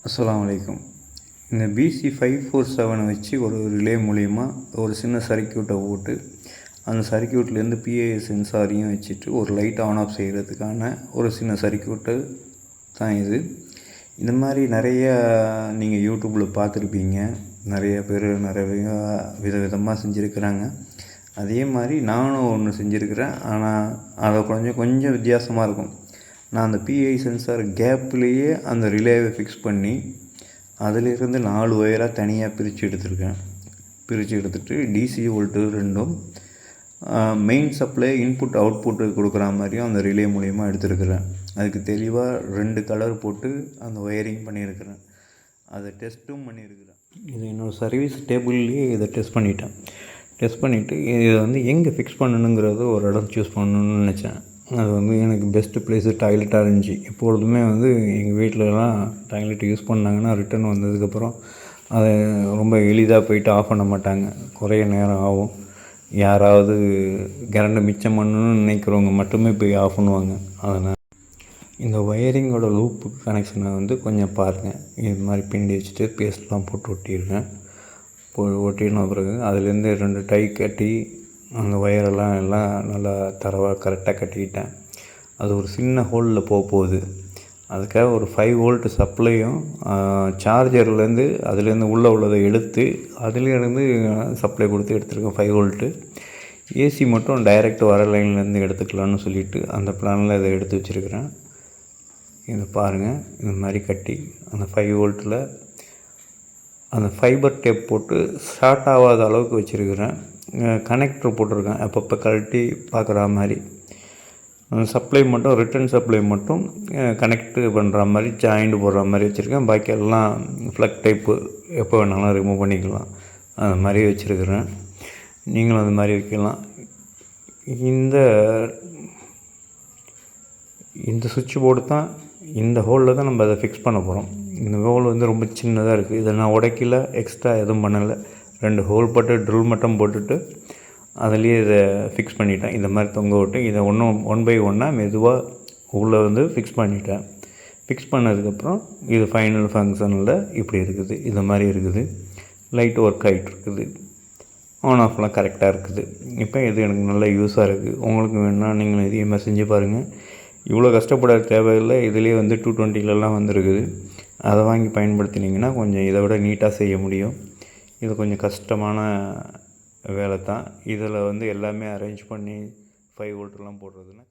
அஸ்ஸலாமு அலைக்கும். இந்த BC547 வச்சு ஒரு ரிலே மூலிமா ஒரு சின்ன சர்க்யூட்டை போட்டு அந்த சர்க்யூட்லேருந்து PIS சென்சாரையும் வச்சுட்டு ஒரு லைட் ஆன் ஆஃப் செய்கிறதுக்கான ஒரு சின்ன சர்க்யூட்டு தான் இது. இந்த மாதிரி நிறையா நீங்கள் யூடியூப்பில் பார்த்துருப்பீங்க. நிறைய பேர் நிறைய விதவிதமாக செஞ்சுருக்கிறாங்க. அதே மாதிரி நானும் ஒன்று செஞ்சுருக்கிறேன். ஆனால் அதை கொஞ்சம் வித்தியாசமாக இருக்கும். நான் அந்த PI சென்சார் கேப்லேயே அந்த ரிலேவை ஃபிக்ஸ் பண்ணி அதிலிருந்து 4 ஒயராக தனியாக பிரித்து எடுத்துகிட்டு டிசி வோல்ட்டு ரெண்டும் மெயின் சப்ளை இன்புட் அவுட்புட்டு கொடுக்குற மாதிரியும் அந்த ரிலே மூலிமா எடுத்துருக்கிறேன். அதுக்கு தெளிவாக 2 கலர் போட்டு அந்த ஒயரிங் பண்ணியிருக்கிறேன். அதை டெஸ்ட்டும் பண்ணியிருக்கிறேன். இது என்னோடய சர்வீஸ் டேபிள்லேயே இதை டெஸ்ட் பண்ணிவிட்டு இதை எங்கே ஃபிக்ஸ் பண்ணணுங்கிறத ஒரு இடம் சூஸ் பண்ணணும்னு நினச்சேன். அது எனக்கு பெஸ்ட்டு ப்ளேஸு டாய்லெட்டாக இருந்துச்சு. எப்பொழுதுமே எங்கள் வீட்டிலலாம் டாய்லெட் யூஸ் பண்ணாங்கன்னா ரிட்டன் வந்ததுக்கப்புறம் அதை ரொம்ப எளிதாக போயிட்டு ஆஃப் பண்ண மாட்டாங்க. குறைய நேரம் ஆகும். யாராவது கரண்ட்டை மிச்சம் பண்ணணும்னு நினைக்கிறவங்க மட்டுமே போய் ஆஃப் பண்ணுவாங்க. அதனால் இந்த ஒயரிங்கோட லூப்பு கனெக்ஷனை கொஞ்சம் பாருங்கள். இது மாதிரி பிண்டி வச்சுட்டு பேஸ்ட்லாம் போட்டு ஒட்டிடுவேன். ஒட்டின பிறகு அதுலேருந்து 2 டை கட்டி அந்த ஒயரெல்லாம் நல்லா தரவாக கரெக்டாக கட்டிக்கிட்டேன். அது ஒரு சின்ன ஹோலில் போகுது. அதுக்காக ஒரு 5 வோல்ட் சப்ளையும் சார்ஜர்லேருந்து அதுலேருந்து உள்ளதை எடுத்து அதிலேருந்து சப்ளை கொடுத்து எடுத்துருக்கேன் 5 வோல்ட்டு. ஏசி மட்டும் டைரெக்ட் வர லைன்லேருந்து எடுத்துக்கலான்னு சொல்லிவிட்டு அந்த பிளானில் இதை எடுத்து வச்சுருக்கிறேன். இதை பாருங்கள். இந்த மாதிரி கட்டி அந்த 5 வோல்ட்டில் அந்த ஃபைபர் டேப் போட்டு ஷார்ட் ஆகாத அளவுக்கு வச்சுருக்கிறேன். கனெக்டர் போட்டிருக்கேன். அப்பப்போ கழட்டி பார்க்குற மாதிரி. சப்ளை மட்டும் ரிட்டன் சப்ளை மட்டும் கனெக்டு பண்ணுற மாதிரி ஜாயிண்ட் போடுற மாதிரி வச்சுருக்கேன். பாக்கி எல்லாம் ஃப்ளக் டைப்பு எப்போ வேணாலும் ரிமூவ் பண்ணிக்கலாம். அது மாதிரி வச்சுருக்கிறேன். நீங்களும் அது மாதிரி வைக்கலாம். இந்த சுவிட்ச் போர்டு தான் இந்த ஹோலில் தான் நம்ம அதை ஃபிக்ஸ் பண்ண போகிறோம். இந்த ஹோல் ரொம்ப சின்னதாக இருக்குது. இதை நான் உடைக்கல, எக்ஸ்ட்ரா எதுவும் பண்ணலை. 2 ஹோல் போட்டு ட்ரில் மட்டும் போட்டுட்டு அதுலேயே இதை ஃபிக்ஸ் பண்ணிட்டேன். இந்த மாதிரி தொங்க விட்டு இதை ஒன் பை ஒன்னாக மெதுவாக உள்ளே ஃபிக்ஸ் பண்ணிட்டேன். ஃபிக்ஸ் பண்ணதுக்கப்புறம் இது ஃபைனல் ஃபங்க்ஷனில் இப்படி இருக்குது. இந்த மாதிரி இருக்குது. லைட் ஒர்க் ஆகிட்டு இருக்குது. ஆன் ஆஃப்லாம் கரெக்டாக இருக்குது. இப்போ இது எனக்கு நல்ல யூஸாக இருக்குது. உங்களுக்கு வேணால் நீங்களும் இதே மாதிரி செஞ்சு பாருங்கள். இவ்வளோ கஷ்டப்பட தேவையில்லை. இதுலேயே 220லலாம் வந்துருக்குது. அதை வாங்கி பயன்படுத்தினீங்கன்னா கொஞ்சம் இதை விட நீட்டாக செய்ய முடியும். இது கொஞ்சம் கஷ்டமான வேலை தான். இதில் எல்லாமே அரேஞ்ச் பண்ணி 5 வோல்ட்லாம் போடுறதுன்னா